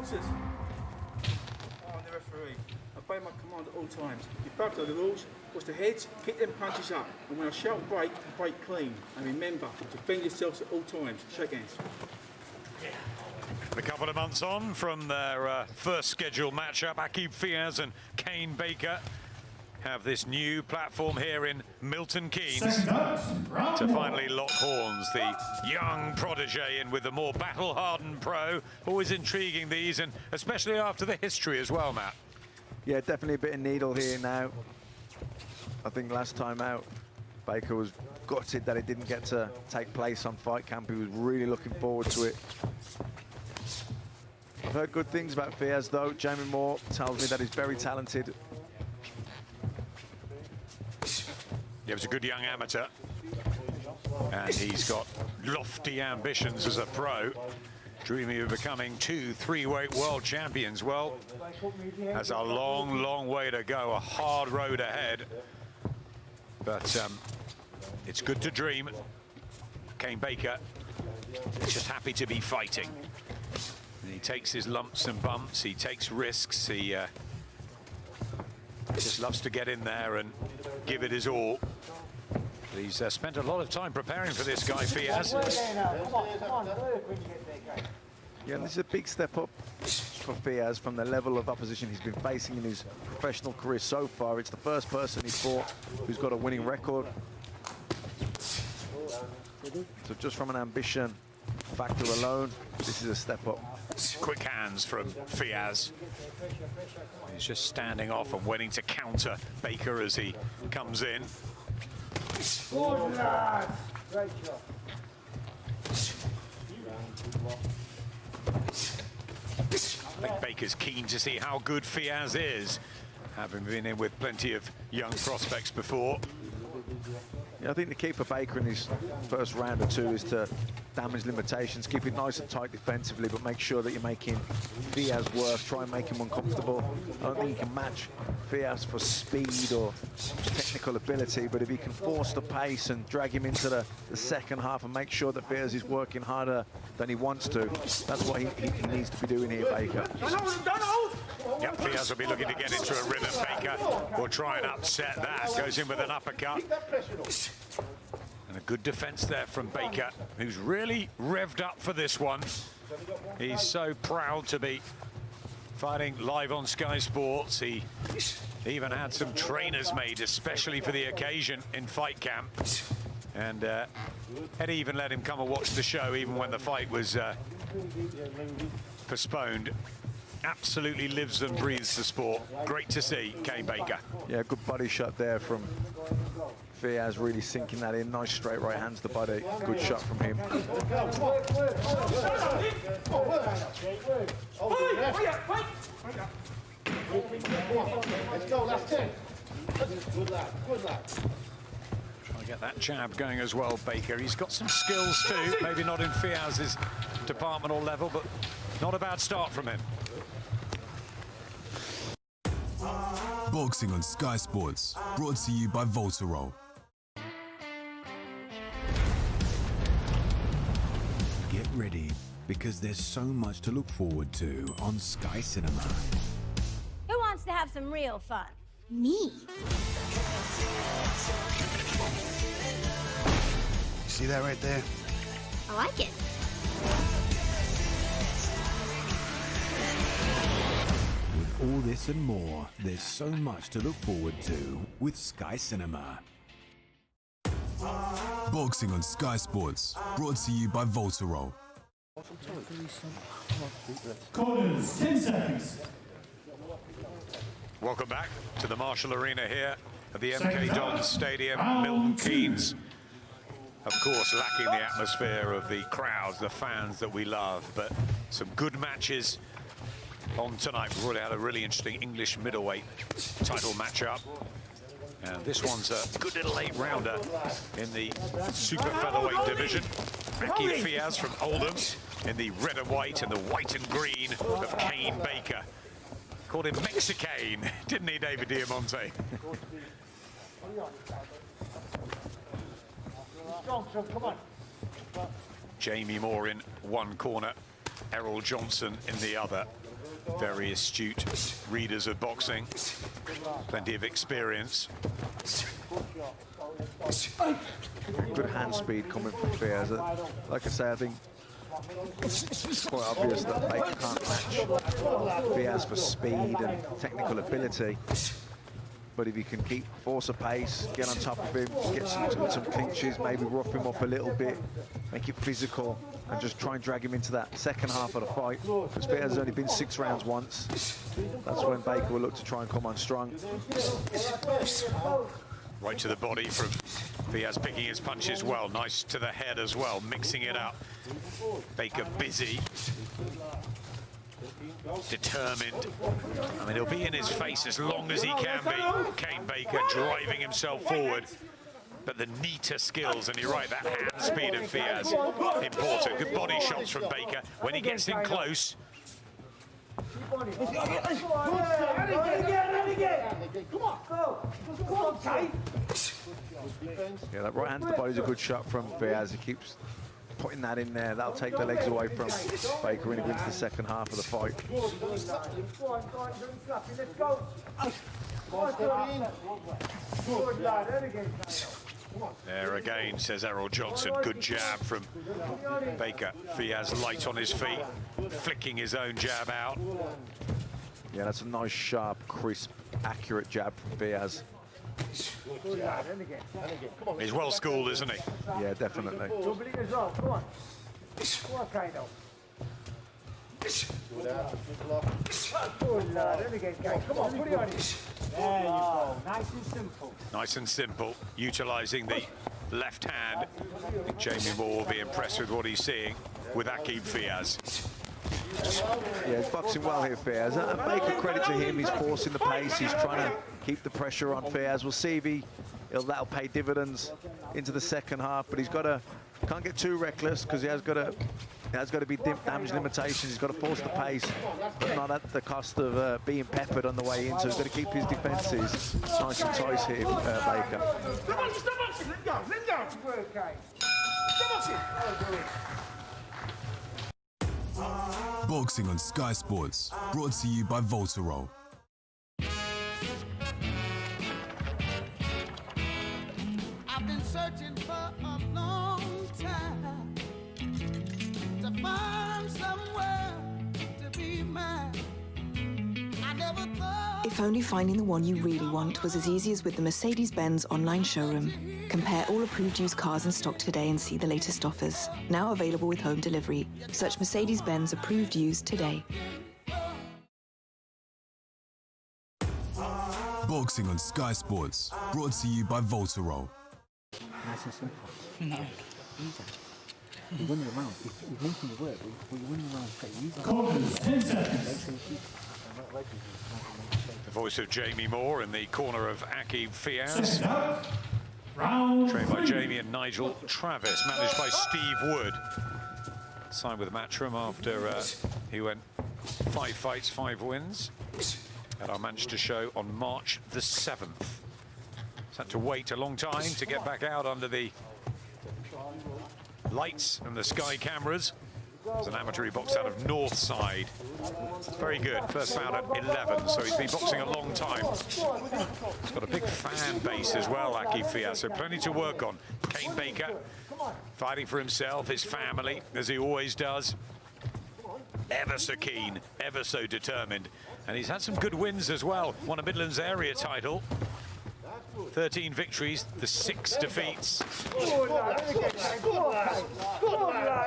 boxers. I'm the referee. Obey my command at all times. You both know the rules. Watch the heads, pick them punches up. And when I shout break, break clean. And remember, defend yourselves at all times. Shake hands. A couple of months on from their first scheduled matchup, Aqib Fiaz and Cain Baker have this new platform here in Milton Keynes to finally lock horns. The young protege in with the more battle-hardened pro. Always intriguing, these, and especially after the history as well, Matt. Yeah, definitely a bit of needle here now. I think last time out, Baker was gutted that it didn't get to take place on Fight Camp. He was really looking forward to it. I've heard good things about Fiaz, though. Jamie Moore tells me that he's very talented. He was a good young amateur, and he's got lofty ambitions as a pro, dreaming of becoming 2 3-weight world champions. Well, that's a long, long way to go, a hard road ahead, but it's good to dream. Cain Baker is just happy to be fighting. And he takes his lumps and bumps, he takes risks, he just loves to get in there and give it his all. But he's spent a lot of time preparing for this guy, Fiaz. Yeah, and this is a big step up for Fiaz from the level of opposition he's been facing in his professional career so far. It's the first person he's fought who's got a winning record. So just from an ambition factor alone, this is a step up. Quick hands from Fiaz. He's just standing off and waiting to counter Baker as he comes in. Good lad. Great job. I think Baker's keen to see how good Fiaz is, having been in with plenty of young prospects before. Yeah, I think the key for Baker in his first round or two is to damage limitations, keep it nice and tight defensively, but make sure that you're making Fiaz work, try and make him uncomfortable. I don't think you can match Fiaz for speed or technical ability, but if you can force the pace and drag him into the second half and make sure that Fiaz is working harder than he wants to, that's what he needs to be doing here, Baker. Yep, Fiaz will be looking to get into a rhythm. Baker will try and upset that. Goes in with an uppercut. And a good defense there from Baker, who's really revved up for this one. He's so proud to be fighting live on Sky Sports. He even had some trainers made especially for the occasion in Fight Camp. And Eddie even let him come and watch the show even when the fight was postponed. Absolutely lives and breathes the sport. Great to see, Cain Baker. Yeah, good body shot there from Fiaz, really sinking that in. Nice straight right hands to the body. Good shot from him. Let's go, last 10. Good lad, good lad. Trying to get that jab going as well, Baker. He's got some skills too, maybe not in Fiaz's department or level, but not a bad start from him. Boxing on Sky Sports, brought to you by Voltarol. Get ready, because there's so much to look forward to on Sky Cinema. Who wants to have some real fun? Me. See that right there? I like it. With all this and more, there's so much to look forward to with Sky Cinema. Boxing on Sky Sports, brought to you by Voltarol. Corners, 10 seconds. Welcome back to the Marshall Arena here at the MK Dons Stadium, Milton Keynes. Of course, lacking the atmosphere of the crowds, the fans that we love, but some good matches on tonight. We've already had a really interesting English middleweight title matchup. And this one's a good little 8-rounder in the super featherweight division. Aqib Fiaz from Oldham in the red and white and the white and green of Cain Baker. Called him Mexicane, didn't he, David Diamante? Strong, come on. Jamie Moore in one corner. Errol Johnson in the other. Very astute readers of boxing, plenty of experience. Good hand speed coming from Fiaz. Like I say, I think it's quite obvious that Baker can't match Fiaz for speed and technical ability. But if you can force a pace, get on top of him, get some clinches, maybe rough him up a little bit, make it physical, and just try and drag him into that second half of the fight. Because Fiaz has only been 6 rounds once. That's when Baker will look to try and come on strong. Right to the body from Fiaz, picking his punches well. Nice to the head as well, mixing it up. Baker busy. Determined. I mean, he'll be in his face as long as he can be. Cain Baker driving himself forward. But the neater skills, and you're right, that hand speed of Fiaz, important. Good body shots from Baker. When he gets in close. Come on, Kate. Yeah, that right hand to the body is a good shot from Fiaz. He keeps putting that in there. That'll take the legs away from Baker when he wins the second half of the fight. There again, says Errol Johnson. Good jab from Baker. Fiaz light on his feet, flicking his own jab out. Yeah, that's a nice, sharp, crisp, accurate jab from Fiaz. He's well schooled, isn't he? Yeah, definitely. Nice and simple. Nice and simple, utilising the left hand. I think Jamie Moore will be impressed with what he's seeing with Aqib Fiaz. Yeah, he's boxing well here, Fiaz. Baker, credit to him, he's forcing the pace, he's trying to keep the pressure on Fiaz. We'll see if that'll pay dividends into the second half, but can't get too reckless because he has got to be damage limitations. He's got to force the pace, but not at the cost of being peppered on the way in. So he's got to keep his defences nice and tight here, Baker. Boxing on Sky Sports, brought to you by Voltarol. I've been searching for a long time to find somewhere to be mine. I never thought. If only finding the one you really want was as easy as with the Mercedes-Benz online showroom. Compare all approved used cars in stock today and see the latest offers. Now available with home delivery. Search Mercedes-Benz approved used today. Boxing on Sky Sports, brought to you by Voltarol. Nice and simple. No. Easy. You're winning the round. You're making it work, but you're winning the round straight. Easy. Corners, 10 seconds. The voice of Jamie Moore in the corner of Aqib Fiaz. Trained by Jamie and Nigel Travis, managed by Steve Wood. Signed with Matchroom after he went 5 fights, 5 wins at our Manchester show on March the 7th. He's had to wait a long time to get back out under the lights and the Sky cameras. As an amateur, he boxed out of Northside. Very good. First bout at 11, so he's been boxing a long time. He's got a big fan base as well, Aqib Fiaz, so plenty to work on. Cain Baker fighting for himself, his family, as he always does. Ever so keen, ever so determined. And he's had some good wins as well. Won a Midlands area title. 13 victories, the 6 defeats.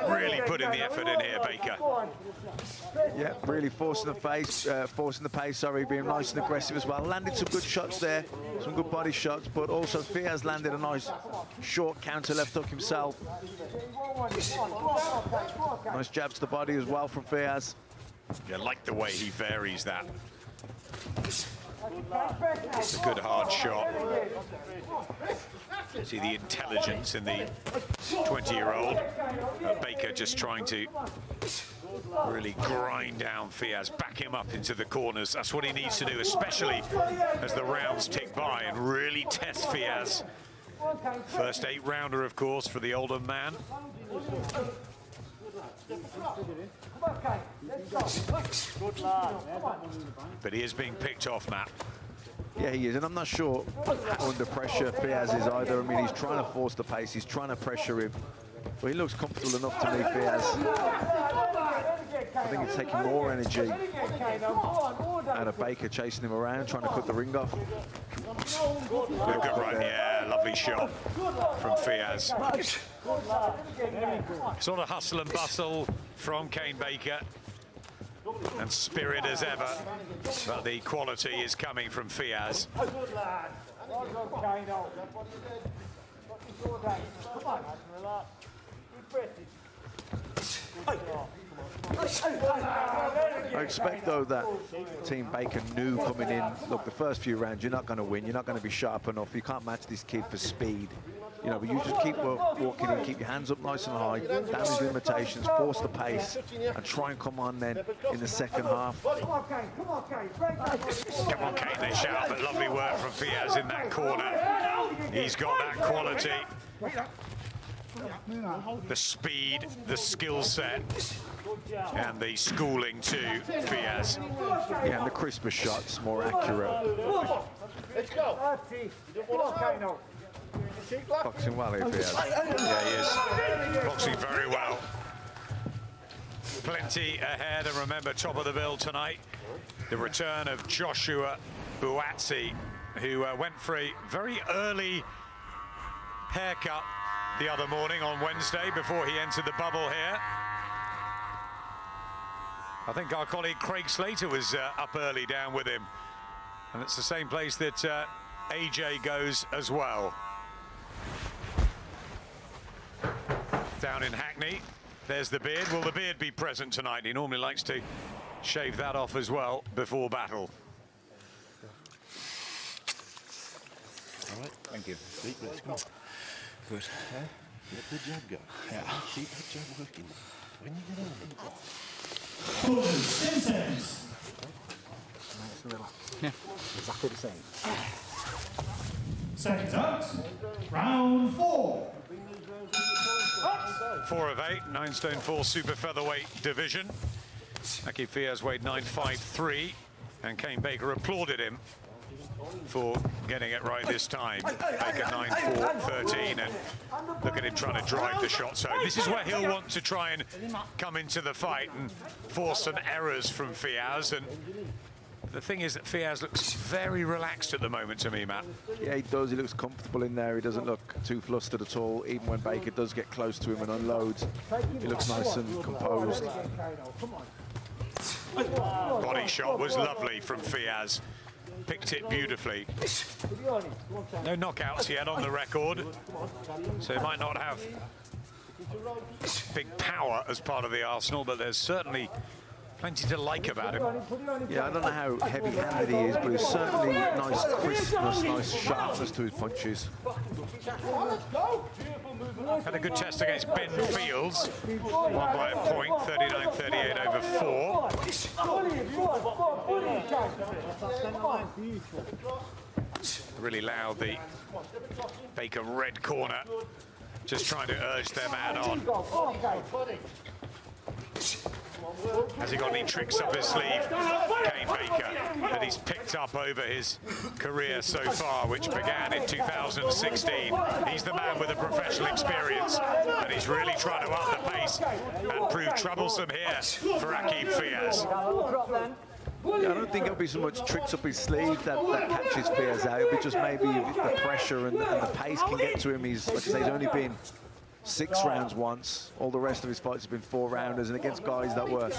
Really putting the effort in here, Baker. Yeah, really forcing the pace, being nice and aggressive as well. Landed some good shots there, some good body shots, but also Fiaz landed a nice short counter left hook himself. Nice jab to the body as well from Fiaz. You like the way he varies that. It's a good hard shot. See the intelligence in the 20-year-old. Baker just trying to really grind down Fiaz, back him up into the corners. That's what he needs to do, especially as the rounds tick by, and really test Fiaz. First 8-rounder, of course, for the older man. Okay, let's go. Good lad. But he is being picked off, Matt. Yeah, he is, and I'm not sure how under pressure Fiaz is either. I mean, he's trying to force the pace, he's trying to pressure him. But he looks comfortable enough to me, Fiaz. I think it's taking more energy out of Baker chasing him around, trying to cut the ring off. Good run, yeah, lovely shot from Fiaz. Sort of hustle and bustle from Cain Baker. And spirit as ever, but the quality is coming from Fiaz. Good lad. Well done, Kano. Come on. Relax. I expect, though, that Team Baker knew coming in, look, the first few rounds, you're not going to win. You're not going to be sharp enough. You can't match this kid for speed. You know, but you just keep walking in, keep your hands up nice and high, damage limitations, force the pace, and try and come on then in the second half. Come on, Cain. Come on, Cain. Come on, Cain, they shout, but lovely work from Fiaz in that corner. He's got that quality. The speed, the skill set, and the schooling too, Fiaz. Yeah, and the crisper shots, more accurate. Let's go. Come on, Kano. Boxing well here, Fiaz. Yeah, he is. Boxing very well. Plenty ahead, and remember, top of the bill tonight, the return of Joshua Buatsi, who went for a very early haircut the other morning on Wednesday before he entered the bubble here. I think our colleague Craig Slater was up early down with him, and it's the same place that AJ goes as well. Down in Hackney, there's the beard. Will the beard be present tonight? He normally likes to shave that off as well before battle. All right, thank you. Deep breaths, come on. Good. Let the jab go. Yeah. Keep the jab working. When you get on it. 10 seconds. Yeah, exactly the same. Seconds out. Round 4. 4 of 8, 9 stone 4 super featherweight division. Akib Fiaz weighed 953, and Cain Baker applauded him for getting it right this time. Baker 9-4-13, and look at him trying to drive the shots home. This is where he'll want to try and come into the fight and force some errors from Fiaz. And the thing is that Fiaz looks very relaxed at the moment to me, Matt. Yeah, he does. He looks comfortable in there. He doesn't look too flustered at all. Even when Baker does get close to him and unloads, he looks nice and composed. Body shot was lovely from Fiaz. Picked it beautifully. No knockouts yet on the record, so he might not have big power as part of the arsenal, but there's certainly plenty to like about him. Yeah, I don't know how heavy-handed he is, but there's certainly nice crispness, nice sharpness to his punches. Had a good test against Ben Fields. Won by a point, 39-38 over 4. Really loud, the Baker red corner, just trying to urge their man on. Has he got any tricks up his sleeve, Cain Baker, that he's picked up over his career so far, which began in 2016? He's the man with the professional experience, and he's really trying to up the pace and prove troublesome here for Akib Fiaz. Yeah, I don't think it'll be so much tricks up his sleeve that catches Fiaz out. It'll be just maybe the pressure and the pace can get to him. He's, like I say, he's only been 6 rounds once. All the rest of his fights have been 4-rounders, and against guys that were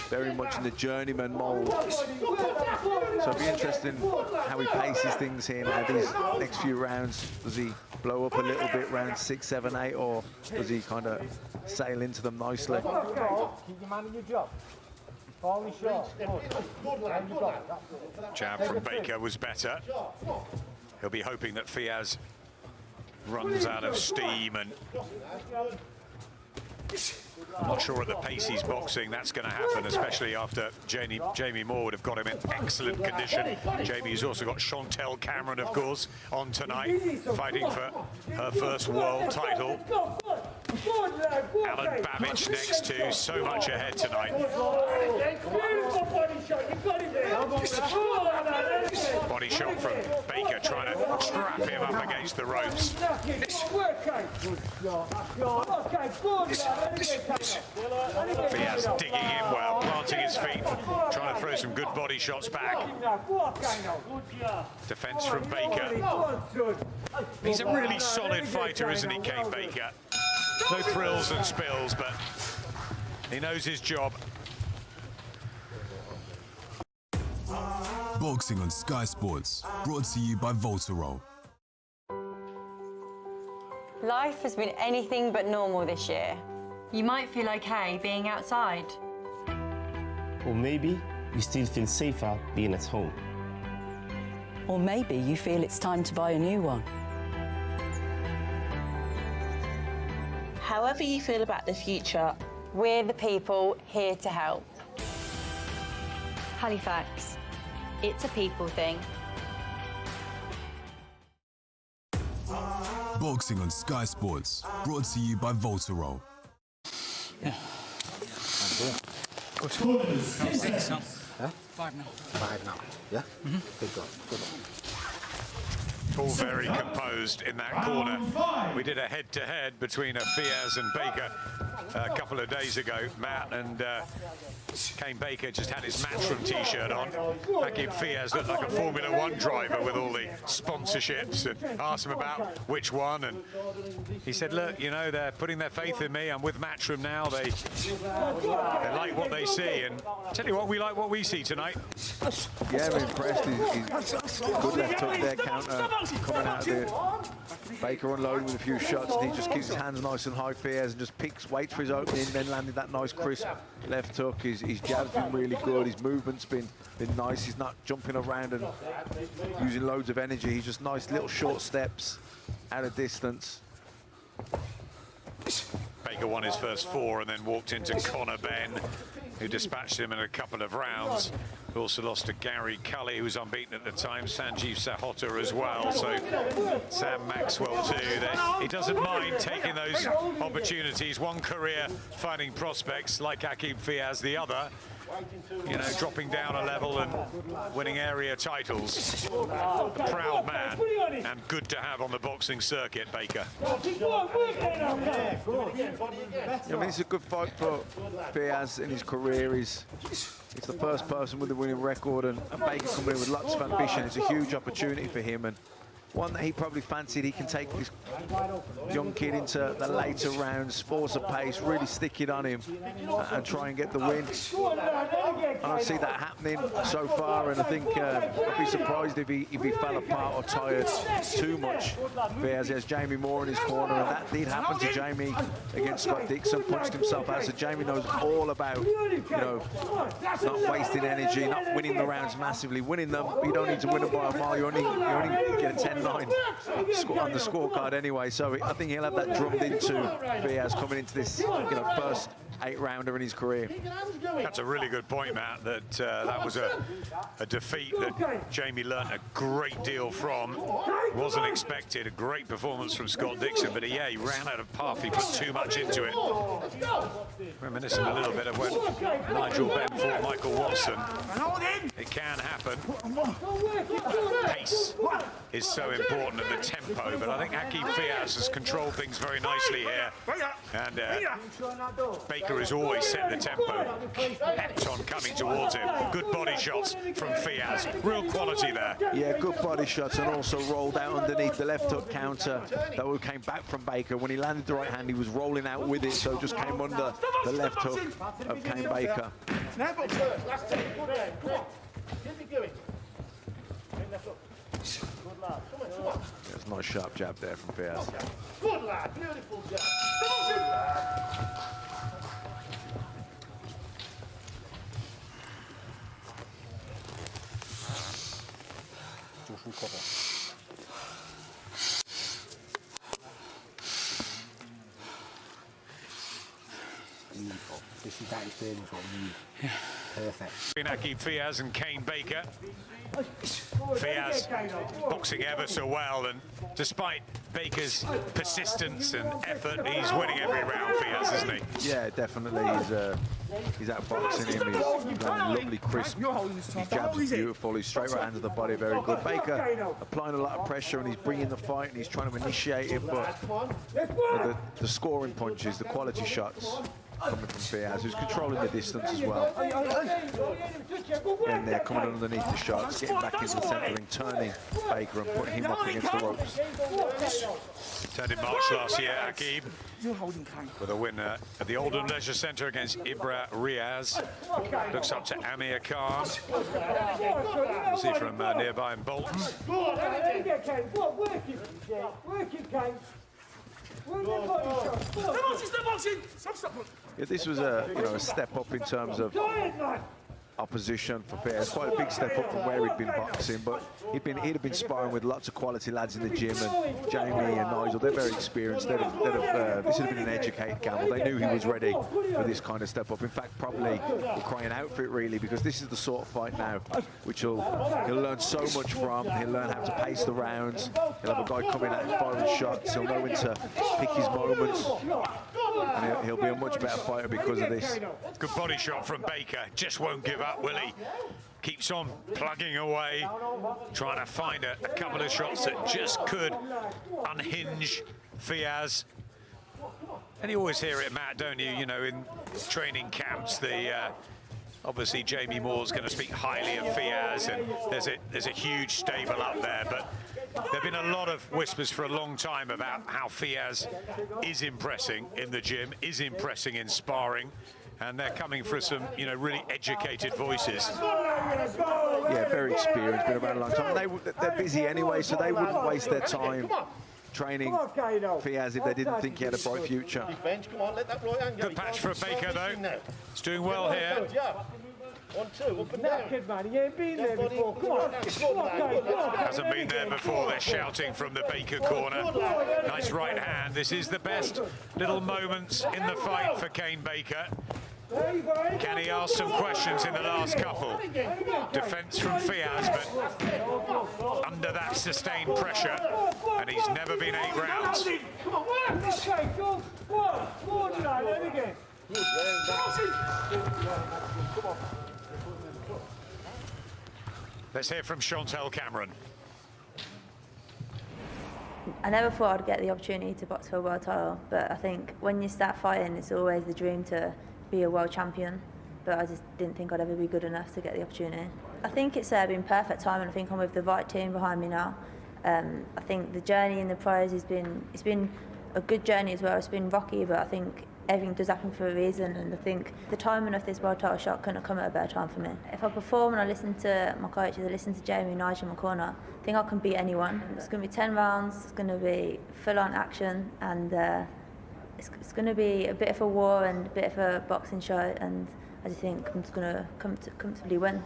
very much in the journeyman mold. So it'll be interesting how he paces things here now. These next few rounds, does he blow up a little bit round 6, 7, 8, or does he kind of sail into them nicely? Keep your man in your job. Falling short. Jab from Baker was better. He'll be hoping that Fiaz runs out of steam, and I'm not sure at the pace he's boxing that's going to happen, especially after Jamie Moore would have got him in excellent condition. Jamie's also got Chantel Cameron, of course, on tonight, fighting for her first world title. Alan Babbage next to, so much ahead tonight. Body shot from Baker, trying to trap him up against the ropes. Fiaz digging in well, planting his feet, trying to throw some good body shots back. Defense from Baker. He's a really solid fighter, isn't he, Kane Baker? No thrills and spills, but he knows his job. Boxing on Sky Sports, brought to you by Voltarol. Life has been anything but normal this year. You might feel okay being outside. Or maybe you still feel safer being at home. Or maybe you feel it's time to buy a new one. However you feel about the future, we're the people here to help. Halifax, it's a people thing. Boxing on Sky Sports, brought to you by Voltarol. Yeah. Good. 6 now. Huh? 5 now. 5 now. Yeah? Good God. Good on. All very composed in that corner. We did a head-to-head between Fiaz and Baker a couple of days ago, Matt, and Kane Baker just had his Matchroom t-shirt on. Hakeem Fiaz looked like a Formula One driver with all the sponsorships, and asked him about which one, and he said, look, you know, they're putting their faith in me. I'm with Matchroom now. They like what they see, and tell you what, we like what we see tonight. Yeah, I'm impressed. He's good left hook there, counter coming out of there. Baker unloading with a few shots, and he just keeps his hands nice and high, Fiaz, and just waits for his opening, then landing that nice crisp left hook. His jab's been really good. His movement's been nice. He's not jumping around and using loads of energy. He's just nice little short steps out of distance. Baker won his first 4 and then walked into Conor Benn, who dispatched him in a couple of rounds. He also lost to Gary Cully, who was unbeaten at the time, Sanjeev Sahota as well, so Sam Maxwell too. He doesn't mind taking those opportunities. One career fighting prospects like Hakeem Fiaz, the other, you know, dropping down a level and winning area titles. Proud man, and good to have on the boxing circuit, Baker. I mean, it's a good fight for Fiaz in his career. He's the first person with a winning record, and Baker coming in with lots of ambition. It's a huge opportunity for him, and one that he probably fancied. He can take this young kid into the later rounds, force a pace, really stick it on him, and try and get the win. I don't see that happening so far, and I think I'd be surprised if he fell apart or tired too much. Fiaz has Jamie Moore in his corner, and that did happen to Jamie against Scott Dixon. Punched himself out, so Jamie knows all about, you know, not wasting energy, not winning the rounds massively, winning them. But you don't need to win them by a mile. You only get a 10-9 on the scorecard anyway. So I think he'll have that drummed into Fiaz coming into this, you know, first 8-rounder in his career. That's a really good point, Matt, that that was a defeat that Jamie learnt a great deal from. Wasn't expected. A great performance from Scott Dixon, but he ran out of path. He put too much into it. Reminiscent a little bit of when Nigel Benn fought Michael Watson. It can happen. Pace is so important at the tempo, but I think Hakeem Fiaz has controlled things very nicely here. And Baker has always set the tempo. Kept on coming towards him. Good body shots from Fiaz. Real quality there. Yeah, good body shots, and also rolled out underneath the left hook counter that came back from Baker. When he landed the right hand, he was rolling out with it, so just came under the left hook of Kane Baker. That's a nice sharp jab there from Fiaz. Good lad, beautiful jab. Just recover. Beautiful. This is that experience what we need. Yeah. Perfect. Between Hakeem Fiaz and Kane Baker. Fiaz boxing ever so well, and despite Baker's persistence and effort, he's winning every round, Fiaz, isn't he? Yeah, definitely. He's outboxing him. He's lovely, crisp. His jabs are beautiful. He's straight right hand to the body, very good. Baker applying a lot of pressure, and he's bringing the fight, and he's trying to initiate it, but the scoring punches, the quality shots coming from Fiaz, who's controlling the distance as well. And they're coming underneath the shots, getting back into the centre ring, turning Baker and putting him up against the ropes. Turned in March last year, Aqib, with a win at the Oldham Leisure Centre against Ibra Riaz. Looks up to Amir Khan. We'll see from nearby in Bolton. Yeah, this was a step up in terms of opposition for Fiaz. Quite a big step up from where he'd been boxing, but he'd have been sparring with lots of quality lads in the gym, and Jamie and Nigel, they're very experienced. This would have been an educated gamble. They knew he was ready for this kind of step up. In fact, probably were crying out for it, really, because this is the sort of fight now which he'll learn so much from. He'll learn how to pace the rounds. He'll have a guy coming out and firing shots. He'll know when to pick his moments, and he'll be a much better fighter because of this. Good body shot from Baker. Just won't give up, will he? Keeps on plugging away, trying to find a couple of shots that just could unhinge Fiaz. And you always hear it, Matt, don't you? You know, in training camps, obviously Jamie Moore's going to speak highly of Fiaz, and there's a huge stable up there, but there have been a lot of whispers for a long time about how Fiaz is impressing in the gym, is impressing in sparring, and they're coming for some, really educated voices. Yeah, very experienced, been around a long time. They're busy anyway, so they wouldn't waste their time training Fiaz if they didn't think he had a bright future. Good patch for Baker, though. He's doing well here. 1, 2, up and down. Kid, man, he ain't been there before. Come on. Hasn't been there before. They're shouting from the Baker corner. Nice right hand. This is the best little moments in the fight for Kane Baker. Can he ask some questions in the last couple? Defence from Fiaz, but under that sustained pressure, and he's never been 8 rounds. Come on, work! Okay, go. One, let me get. Let's hear from Chantel Cameron. I never thought I'd get the opportunity to box for a world title, but I think when you start fighting, it's always the dream to be a world champion, but I just didn't think I'd ever be good enough to get the opportunity. I think it's been perfect timing. I think I'm with the right team behind me now. I think the journey in the pros it's been a good journey as well. It's been rocky, but I think everything does happen for a reason, and I think the timing of this world title shot couldn't have come at a better time for me. If I perform and I listen to my coaches, I listen to Jamie and Nigel in my corner, I think I can beat anyone. It's going to be 10 rounds, it's going to be full-on action, and it's going to be a bit of a war and a bit of a boxing show, and I just think I'm just going to comfortably win.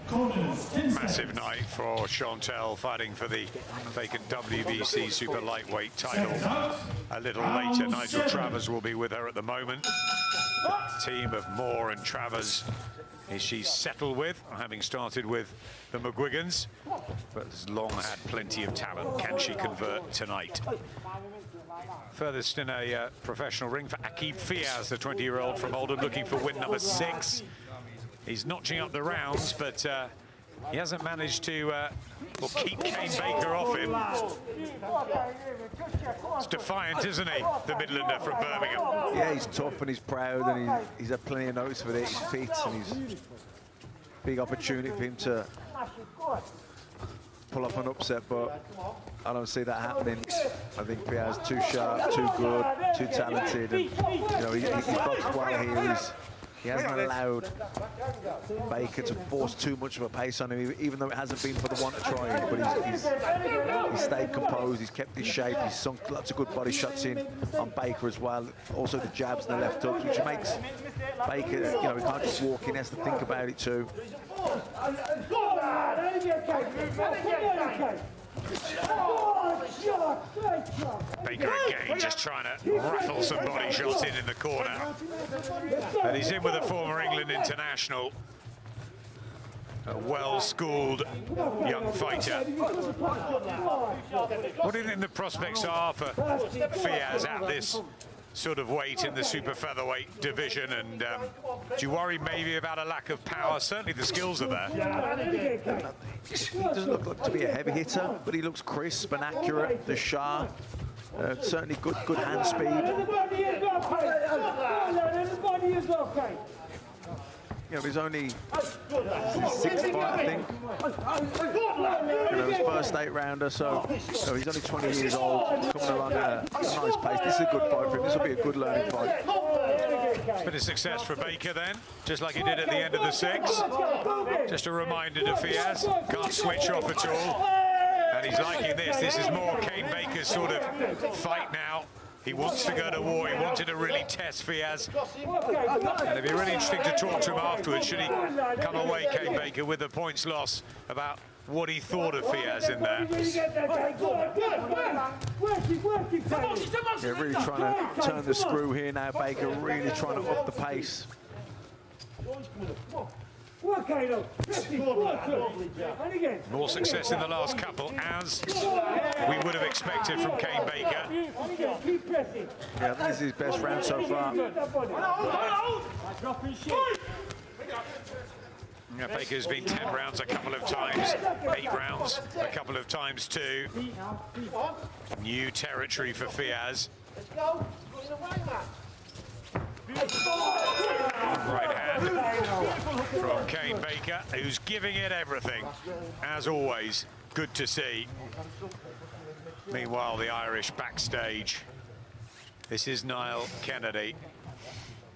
Massive night for Chantel, fighting for the vacant WBC super lightweight title. A little later, Nigel Travers will be with her at the moment. The team of Moore and Travers is she settled with, having started with the McGuigans, but has long had plenty of talent. Can she convert tonight? Furthest in a professional ring for Aqib Fiaz, the 20-year-old from Oldham, looking for win number 6. He's notching up the rounds, but he hasn't managed to keep Kane Baker off him. It's defiant, isn't he, the Midlander from Birmingham? Yeah, he's tough and he's proud, and he's had plenty of notice for it. He's fit, and he's big opportunity for him to pull off an upset, but I don't see that happening. I think Fiaz too sharp, too good, too talented, and he's boxed well here. He hasn't allowed Baker to force too much of a pace on him, even though it hasn't been for the want of trying. But he's stayed composed, he's kept his shape, he's sunk lots of good body shots in on Baker as well. Also the jabs and the left hooks, which makes Baker, he can't just walk in, he has to think about it too. Baker again just trying to rattle some body shots in the corner. And he's in with a former England international. A well-schooled young fighter. What do you think the prospects are for Fiaz at this sort of weight in the super featherweight division? And do you worry maybe about a lack of power? Certainly the skills are there. He doesn't look like to be a heavy hitter, but he looks crisp and accurate. The Shah, certainly good hand speed. You know, he's only 6'5", I think. You know, his first 8-rounder, so you know, he's only 20 years old, coming along at a nice pace. This is a good fight for him. This will be a good learning fight. It's been a success for Baker then, just like he did at the end of the 6. Just a reminder to Fiaz, can't switch off at all. And he's liking this. This is more Cain Baker's sort of fight now. He wants to go to war. He wanted to really test Fiaz. And it'd be really interesting to talk to him afterwards, should he come away, Cain Baker, with a points loss, about what he thought of Fiaz in there. Yeah, really trying to turn the screw here now, Baker, really trying to up the pace. More success in the last couple, as we would have expected from Cain Baker. Yeah, this is his best round so far. Yeah, Baker's been 10 rounds a couple of times, 8 rounds a couple of times too. New territory for Fiaz. Right hand from Cain Baker, who's giving it everything, as always. Good to see. Meanwhile, the Irish backstage. This is Niall Kennedy.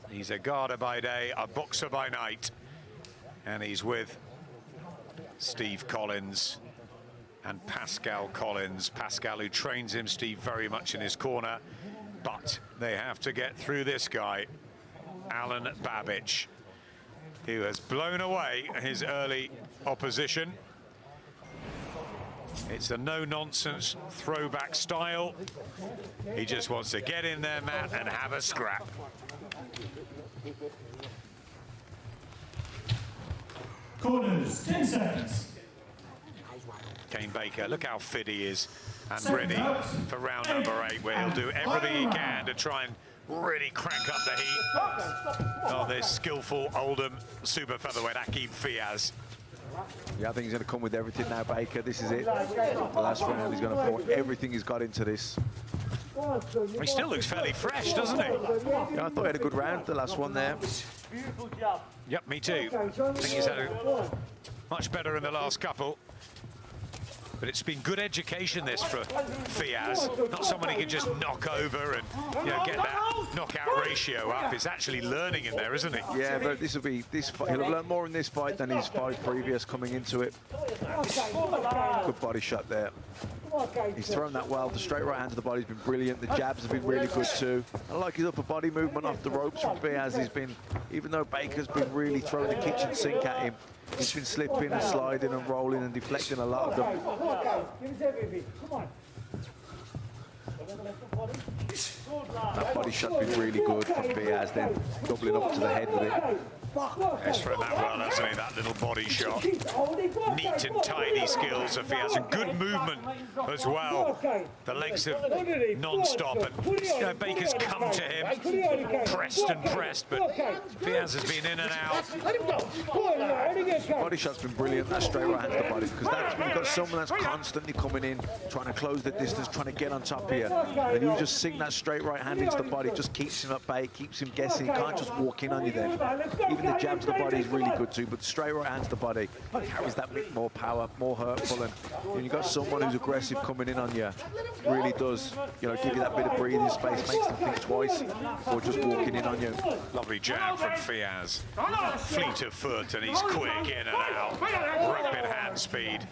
He's a guarder by day, a boxer by night. And he's with Steve Collins and Pascal Collins. Pascal, who trains him, Steve very much in his corner. But they have to get through this guy, Alan Babich, who has blown away his early opposition. It's a no-nonsense throwback style. He just wants to get in there, Matt, and have a scrap. Corners, 10 seconds. Cain Baker, look how fit he is and ready for round number 8, where he'll do everything he can to try and really crank up the heat of this skillful Oldham super featherweight Aqib Fiaz. Yeah, I think he's going to come with everything now, Baker. This is it. The last round, he's going to pour everything he's got into this. He still looks fairly fresh, doesn't he? Yeah, I thought he had a good round, the last one there. Yep, me too. I think he's had a much better in the last couple. But it's been good education, this, for Fiaz. Not someone he can just knock over and, you know, get that knockout ratio up. It's actually learning in there, isn't he? Yeah, but this will be this fight. He'll have learned more in this fight than his 5 previous coming into it. Good body shot there. He's thrown that well. The straight right hand to the body's been brilliant. The jabs have been really good too. I like his upper body movement off the ropes from Fiaz. He's been, even though Baker's been really throwing the kitchen sink at him, he's been slipping and sliding and rolling and deflecting a lot of them. That body shot's been really good from Fiaz, then doubling up to the head with it. He's thrown that well, hasn't he? That little body shot. Neat and tidy skills of Fiaz, and good movement as well. The legs have non-stop, and you know, Baker's come to him, pressed and pressed, but Fiaz has been in and out. Body shot's been brilliant, that straight right hand to the body, because that's when you've got someone that's constantly coming in, trying to close the distance, trying to get on top here. And you just sink that straight right hand into the body, just keeps him at bay, keeps him guessing. He can't just walk in on you then. Even the jab to the body is really good too, but the straight right hand to the body carries that bit more power, more hurtful, and when you've got someone who's aggressive coming in on you, really does, you know, give you that bit of breathing space, makes them think twice or just walking in on you. Lovely jab from Fiaz. Fleet of foot, and he's quick in and out. Rapid hand speed.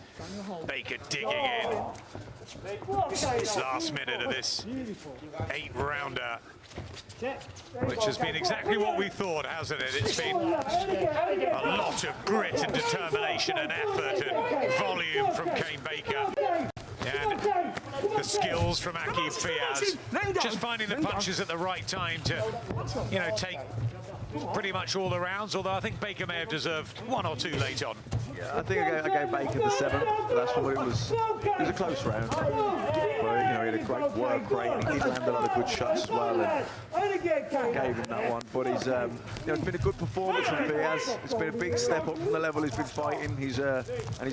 Baker digging in. This last minute of this 8-rounder, which has been exactly what we thought, hasn't it? It's been a lot of grit and determination and effort and volume from Cain Baker. And the skills from Aqib Fiaz, just finding the punches at the right time to, you know, take pretty much all the rounds, although I think Baker may have deserved 1 or 2 late on. Yeah, I think I gave Baker the 7th, but that's what it was. It was a close round. But, he had a great work rate, and he did land a lot of good shots as well, and gave him that one. But he's, it's been a good performance from Fiaz. It's been a big step up from the level he's been fighting. And he's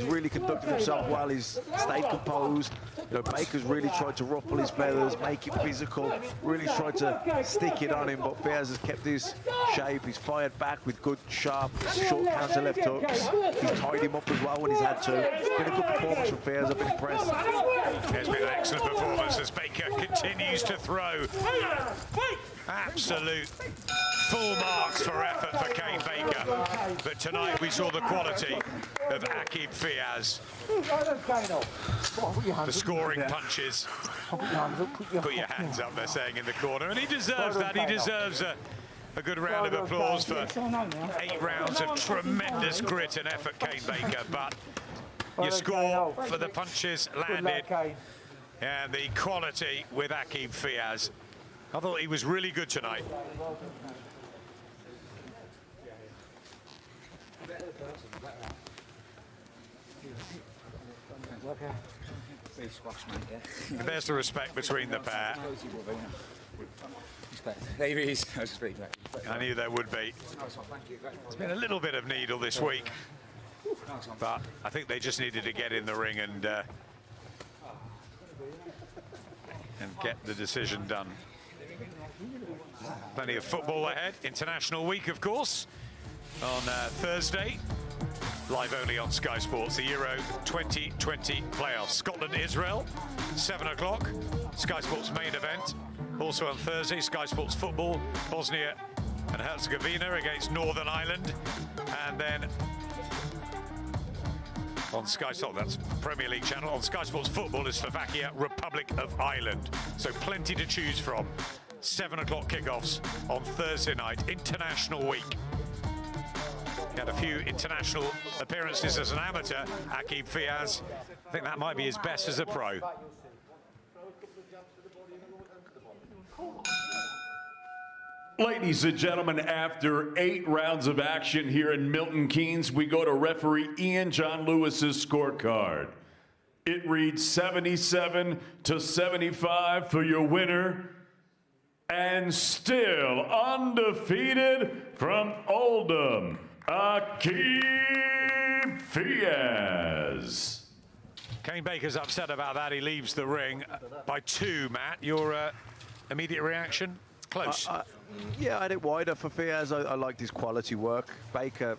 really conducted himself well. He's stayed composed. Baker's really tried to ruffle his feathers, make it physical, really tried to stick it on him, but Fiaz has kept his shape. He's fired back with good, sharp, short counter left hooks. He's tied him up as well when he's had to. It's been a good performance from Fiaz. I've been impressed. It's been an excellent performance as Baker continues to throw. Absolute full marks for effort for Kane Baker. But tonight we saw the quality of Aqib Fiaz. The scoring punches. Put your hands up, they're saying in the corner. And he deserves that. He deserves a good round of applause for 8 rounds of tremendous grit and effort, Kane Baker. But your score for the punches landed. And the quality with Aqib Fiaz. I thought he was really good tonight. And there's the respect between the pair. There he is. I knew there would be. There's been a little bit of needle this week, but I think they just needed to get in the ring and get the decision done. Plenty of football ahead. International week, of course, on Thursday. Live only on Sky Sports, the Euro 2020 playoffs. Scotland-Israel, 7 o'clock. Sky Sports main event. Also on Thursday, Sky Sports football, Bosnia and Herzegovina against Northern Ireland. And then on Sky Sports, that's Premier League channel. On Sky Sports football is Slovakia, Republic of Ireland. So plenty to choose from. 7 o'clock kickoffs on Thursday night, international week. He had a few international appearances as an amateur, Aqib Fiaz. I think that might be his best as a pro. Ladies and gentlemen, after 8 rounds of action here in Milton Keynes, we go to referee Ian John Lewis's scorecard. It reads 77-75 for your winner, and still undefeated from Oldham, Aqib Fiaz. Kane Baker's upset about that. He leaves the ring by 2, Matt. Your immediate reaction? Close. Yeah, I had it wider for Fiaz. I liked his quality work. Baker